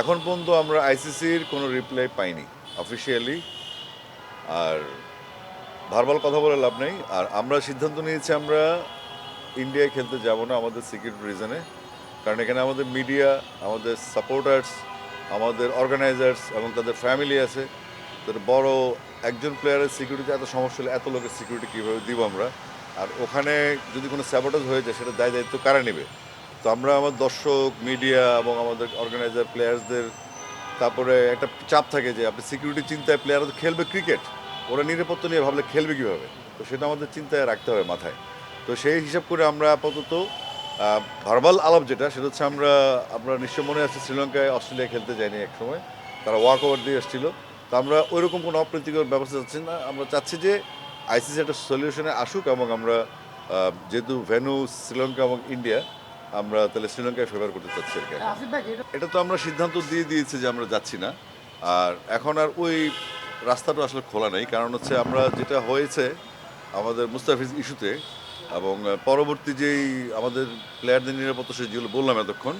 এখন পর্যন্ত আমরা আইসিসির কোনো রিপ্লাই পাইনি অফিসিয়ালি। আর ভার্বাল কথা বলে লাভ নেই। আর আমরা সিদ্ধান্ত নিয়েছি আমরা ইন্ডিয়ায় খেলতে যাব না আমাদের সিকিউরিটি রিজনে। কারণ এখানে আমাদের মিডিয়া, আমাদের সাপোর্টার্স, আমাদের অর্গানাইজার্স এবং তাদের ফ্যামিলি আছে। তাদের বড় একজন প্লেয়ারের সিকিউরিটি এত সমস্যা হলে এত লোকের সিকিউরিটি কীভাবে দিব আমরা? আর ওখানে যদি কোনো স্যাবোটাজ হয়ে যায় সেটা দায়িত্ব কারা নেবে? তো আমরা আমার দর্শক, মিডিয়া এবং আমাদের অর্গানাইজার প্লেয়ার্সদের তারপরে একটা চাপ থাকে যে আপনি সিকিউরিটি চিন্তায় প্লেয়াররা তো খেলবে ক্রিকেট, ওরা নিরাপত্তা নিয়ে ভাবলে খেলবে কীভাবে? তো সেটা আমাদের চিন্তায় রাখতে হবে মাথায়। তো সেই হিসাব করে আমরা আপাতত ভার্বাল আলাপ যেটা সেটা হচ্ছে আমরা আমরা নিশ্চয় মনে আছে শ্রীলঙ্কায় অস্ট্রেলিয়া খেলতে যায়নি এক সময়, তারা ওয়াক ওভার দিয়ে এসেছিলো। তো আমরা ওইরকম কোনো অপ্রীতিকর ব্যবস্থা চাচ্ছি না। আমরা চাচ্ছি যে আইসিসি একটা সলিউশনে আসুক এবং আমরা যেহেতু ভেন্যু শ্রীলঙ্কা এবং ইন্ডিয়া, আমরা তাহলে শ্রীলঙ্কায় ফেভার করতে চাচ্ছি আর কি। এটা তো আমরা সিদ্ধান্ত দিয়ে দিয়েছি যে আমরা যাচ্ছি না। আর এখন আর ওই রাস্তাটা আসলে খোলা নেই, কারণ হচ্ছে আমরা যেটা হয়েছে আমাদের মুস্তাফিজ ইস্যুতে এবং পরবর্তী যেই আমাদের প্লেয়ারদের নিরাপত্তা যেগুলো বললাম এতক্ষণ,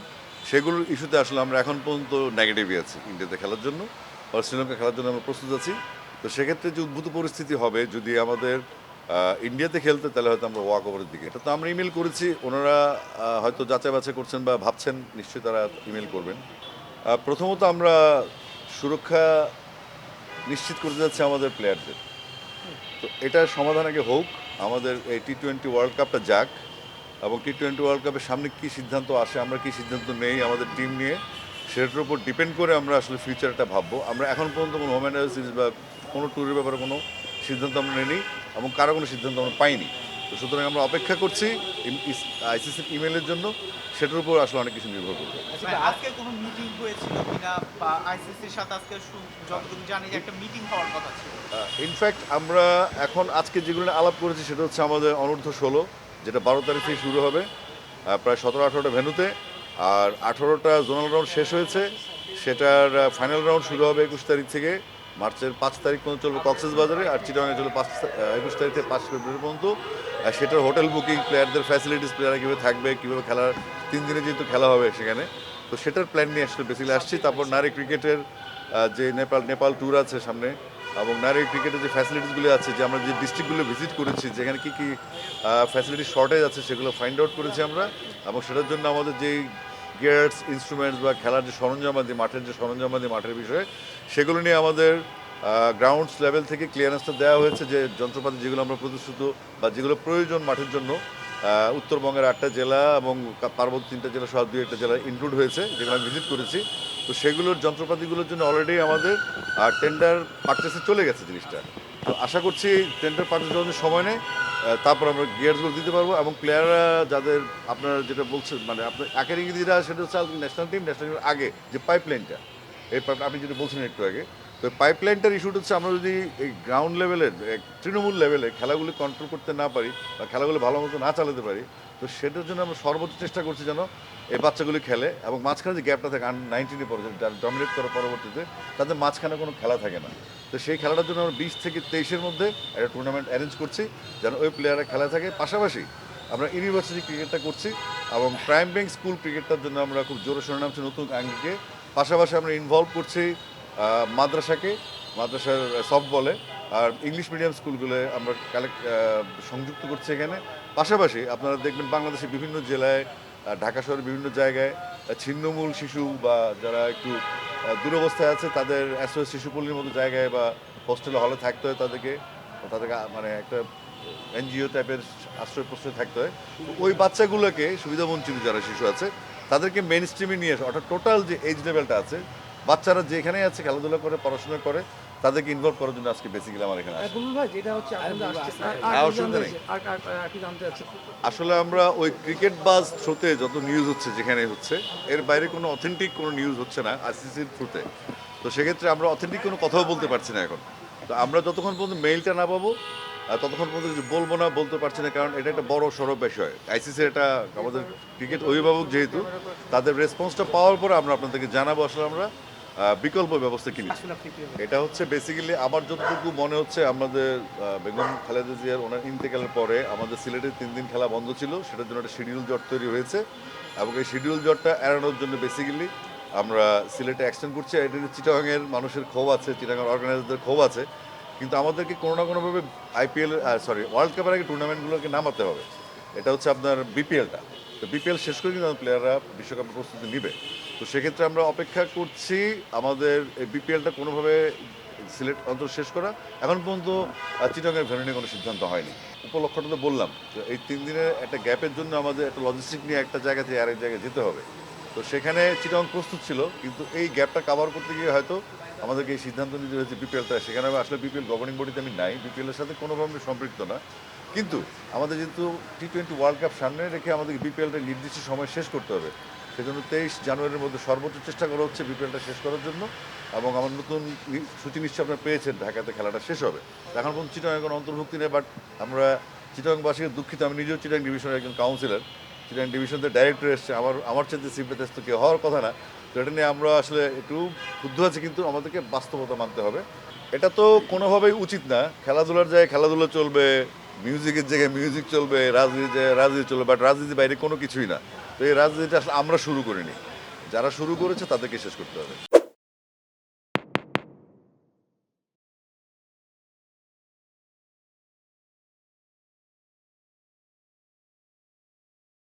সেগুলোর ইস্যুতে আসলে আমরা এখন পর্যন্ত নেগেটিভই আছি। ইন্ডিয়াতে খেলার জন্য বা শ্রীলঙ্কা খেলার জন্য আমরা প্রস্তুত আছি। তো সেক্ষেত্রে যে উদ্ভূত পরিস্থিতি হবে যদি আমাদের ইন্ডিয়াতে খেলতে, তাহলে হয়তো আমরা ওয়াক ওভারের দিকে। এটা তো আমরা ইমেল করেছি, ওনারা হয়তো যাচাই বাছাই করছেন বা ভাবছেন, নিশ্চয়ই তারা ইমেল করবেন। প্রথমত আমরা সুরক্ষা নিশ্চিত করতে যাচ্ছি আমাদের প্লেয়ারদের। তো এটার সমাধান আগে হোক, আমাদের এই টি-20 ওয়ার্ল্ড কাপটা যাক এবং টি-20 ওয়ার্ল্ড কাপের সামনে কী সিদ্ধান্ত আসে, আমরা কী সিদ্ধান্ত নেই আমাদের টিম নিয়ে, সেটার উপর ডিপেন্ড করে আমরা আসলে ফিউচারটা ভাববো। আমরা এখন পর্যন্ত কোনো হোম অ্যান্ড সিরিজ বা কোনো ট্যুরের ব্যাপারে কোনো সিদ্ধান্ত আমরা নিইনি এবং কারো কোনো সিদ্ধান্ত আমরা পাইনি। তো সুতরাং আমরা অপেক্ষা করছি আইসিসির ইমেলের জন্য, সেটার উপর আসলে অনেক কিছু নির্ভর করবে। আজকে কোনো মিটিং হয়েছিল কিনা বা আইসিসির সাথে আজকে যতটুকু জানি যে একটা মিটিং হওয়ার কথা ছিল। ইনফ্যাক্ট আমরা এখন আজকে যেগুলো নিয়ে আলাপ করেছি সেটা হচ্ছে আমাদের অনূর্ধ্ব 16, যেটা 12 তারিখ থেকে শুরু হবে প্রায় 17-18টা ভেন্যুতে। আর 18টা জোনাল রাউন্ড শেষ হয়েছে, সেটার ফাইনাল রাউন্ড শুরু হবে 21 তারিখ থেকে, মার্চের 5 তারিখ পর্যন্ত চলবে কক্সবাজারে, আর চিটাগাংয়ে চলবে 21 তারিখ থেকে 5 ফেব্রুয়ারি পর্যন্ত। আর সেটার হোটেল বুকিং, প্লেয়ারদের ফ্যাসিলিটিস, প্লেয়াররা কীভাবে থাকবে, কীভাবে খেলার 3 দিনে যেহেতু খেলা হবে সেখানে, তো সেটার প্ল্যান নিয়ে আসলে বেসিক্যালি আসছি। তারপর নারী ক্রিকেটের যে নেপাল ট্যুর আছে সামনে, এবং নারী ক্রিকেটের যে ফ্যাসিলিটিসগুলো আছে, যে আমরা যে ডিস্ট্রিক্টগুলো ভিজিট করেছি যেখানে কী কী ফ্যাসিলিটি শর্টেজ আছে সেগুলো ফাইন্ড আউট করেছি আমরা। এবং সেটার জন্য আমাদের যেই গিয়ার্স, ইনস্ট্রুমেন্টস বা খেলার যে সরঞ্জামাদি, মাঠের যে সরঞ্জামাদি, মাঠের বিষয়ে সেগুলো নিয়ে আমাদের গ্রাউন্ডস লেভেল থেকে ক্লিয়ারেন্সটা দেওয়া হয়েছে, যে যন্ত্রপাতি যেগুলো আমরা প্রতিশ্রুত বা যেগুলো প্রয়োজন মাঠের জন্য। উত্তরবঙ্গের 8টা জেলা এবং পার্বত্য 3টা জেলা সহ 2-1টা জেলা ইনক্লুড হয়েছে, যেগুলো আমি ভিজিট করেছি। তো সেগুলোর যন্ত্রপাতিগুলোর জন্য অলরেডি আমাদের টেন্ডার পারচেসে চলে গেছে জিনিসটা। তো আশা করছি টেন্ডার পারচেস জন্য সময় নেই, তারপর আমরা গিয়ার্সগুলো দিতে পারবো। এবং প্লেয়াররা যাদের আপনারা যেটা বলছেন, মানে আপনার একের ইংরেজিরা, সেটা হচ্ছে ন্যাশনাল টিমের আগে যে পাইপলাইনটা, এই আপনি যেটা বলছিলেন একটু আগে, তো পাইপলাইনটার ইস্যুটা হচ্ছে আমরা যদি এই গ্রাউন্ড লেভেলের, তৃণমূল লেভেলে খেলাগুলি কন্ট্রোল করতে না পারি বা খেলাগুলো ভালো মতো না চালাতে পারি, তো সেটার জন্য আমরা সর্বোচ্চ চেষ্টা করছি যেন এই বাচ্চাগুলি খেলে এবং মাঝখানে যে গ্যাপটা থাকে আন্ডার-19 পরে যারা ডমিনেট করার পরবর্তীতে, তাদের মাঝখানে কোনো খেলা থাকে না। তো সেই খেলাটার জন্য আমরা 20 থেকে 23-এর মধ্যে একটা টুর্নামেন্ট অ্যারেঞ্জ করছি যেন ওই প্লেয়াররা খেলা থাকে। পাশাপাশি আমরা ইউনিভার্সিটি ক্রিকেটটা করছি এবং প্রাইম ব্যাংক স্কুল ক্রিকেটটার জন্য আমরা খুব জোরে সোরে নামছি নতুন আঙ্গিকে। পাশাপাশি আমরা ইনভলভ করছি মাদ্রাসাকে, মাদ্রাসার সফট বলে, আর ইংলিশ মিডিয়াম স্কুলগুলো আমরা সংযুক্ত করছি এখানে। পাশাপাশি আপনারা দেখবেন বাংলাদেশের বিভিন্ন জেলায়, ঢাকা শহরের বিভিন্ন জায়গায় ছিন্নমূল শিশু বা যারা একটু দুরবস্থায় আছে, তাদের এসওএস শিশুপল্লীর মতো জায়গায় বা হোস্টেলে হলে থাকতে হয় তাদেরকে, তাদেরকে মানে একটা এনজিও টাইপের আশ্রয় প্রশ্রয় থাকতে হয়। ওই বাচ্চাগুলোকে, সুবিধাবঞ্চিত যারা শিশু আছে, তাদেরকে মেন স্ট্রিমে নিয়ে আসে, অর্থাৎ টোটাল যে এজ লেভেলটা আছে, বাচ্চারা যেখানে আছে খেলাধুলা করে, পড়াশোনা করে, তাদেরকে ইনভলভ করার জন্য আজকে বেসিক্যালি আমার এখানে আসে। ভাই যেটা হচ্ছে অসুবিধা নেই। আসলে আমরা ওই ক্রিকেট বাজ থ্রুতে যত নিউজ হচ্ছে যেখানে হচ্ছে, এর বাইরে কোনো অথেন্টিক কোনো নিউজ হচ্ছে না আইসিসির থ্রুতে। তো সেক্ষেত্রে আমরা অথেন্টিক কোনো কথাও বলতে পারছি না এখন। তো আমরা যতক্ষণ পর্যন্ত মেইলটা না পাবো ততক্ষণ পর্যন্ত কিছু বলবো না, বলতে পারছি না, কারণ এটা একটা বড় সড় বিষয়। আইসিসির এটা আমাদের ক্রিকেট অভিভাবক যেহেতু, তাদের রেসপন্সটা পাওয়ার পরে আমরা আপনাদেরকে জানাবো আসলে আমরা বিকল্প ব্যবস্থা কিনি। এটা হচ্ছে বেসিক্যালি আমার যতটুকু মনে হচ্ছে, আমাদের বেগম খালেদা জিয়ার ওনার ইন্তেকালের পরে আমাদের সিলেটের 3 দিন খেলা বন্ধ ছিল, সেটার জন্য একটা শিডিউল জট তৈরি হয়েছে এবং এই শিডিউল জটটা এড়ানোর জন্য বেসিক্যালি আমরা সিলেটে এক্সটেন্ড করছি। এটা চিটাগাংয়ের মানুষের ক্ষোভ আছে, চিটাগাং অর্গানাইজারদের ক্ষোভ আছে, কিন্তু আমাদেরকে কোনো না কোনোভাবে আইপিএল ওয়ার্ল্ড কাপের আগে টুর্নামেন্টগুলোকে নামাতে হবে। এটা হচ্ছে আপনার বিপিএলটা, তো বিপিএল শেষ করে কিন্তু প্লেয়াররা বিশ্বকাপের প্রস্তুতি নেবে। তো সেক্ষেত্রে আমরা অপেক্ষা করছি আমাদের এই বিপিএলটা কোনোভাবে সিলেট অঞ্চল শেষ করা। এখন পর্যন্ত চিটাগাংয়ের ভেন্যু নিয়ে কোনো সিদ্ধান্ত হয়নি। উপলক্ষটা তো বললাম যে এই 3 দিনের একটা গ্যাপের জন্য আমাদের একটা লজিস্টিক নিয়ে একটা জায়গা থেকে আরেক জায়গায় যেতে হবে। তো সেখানে চিটাগাং প্রস্তুত ছিল, কিন্তু এই গ্যাপটা কাভার করতে গিয়ে হয়তো আমাদেরকে এই সিদ্ধান্ত নিতে হয়েছে বিপিএলটা। সেখানে আমি আসলে বিপিএল গভর্নিং বডিতে আমি নাই, বিপিএলের সাথে কোনোভাবে সম্পৃক্ত না। কিন্তু আমাদের যেহেতু টি20 ওয়ার্ল্ড কাপ সামনে রেখে আমাদেরকে বিপিএলটা নির্দিষ্ট সময় শেষ করতে হবে, সেজন্য 23 জানুয়ারির মধ্যে সর্বোচ্চ চেষ্টা করা হচ্ছে বিপিএলটা শেষ করার জন্য। এবং আমার নতুন সূচি নিশ্চয় আপনারা পেয়েছেন, ঢাকাতে খেলাটা শেষ হবে। এখন পর্যন্ত চিটাগাং কোনো অন্তর্ভুক্তি নেই, বাট আমরা চিটাগাংবাসীকে দুঃখিত। আমি নিজেও চিটাগাং ডিভিশনের একজন কাউন্সিলর, চিটাগাং ডিভিশনতে ডাইরেক্টর এসছে, আমার চাইতে সিম্পেথেস্ট কেউ হওয়ার কথা না। তো এটা নিয়ে আমরা আসলে একটু ক্ষুব্ধ আছি, কিন্তু আমাদেরকে বাস্তবতা মানতে হবে। এটা তো কোনোভাবেই উচিত না। খেলাধুলার জায়গায় খেলাধুলা চলবে, মিউজিকের জায়গায় মিউজিক চলবে, রাজনীতির জায়গায় রাজনীতি চলবে, বাট রাজনীতির বাইরে কোনো কিছুই না। তো এই রাজনীতিটা আসলে আমরা শুরু করিনি, যারা শুরু করেছে তাদেরকে শেষ করতে হবে।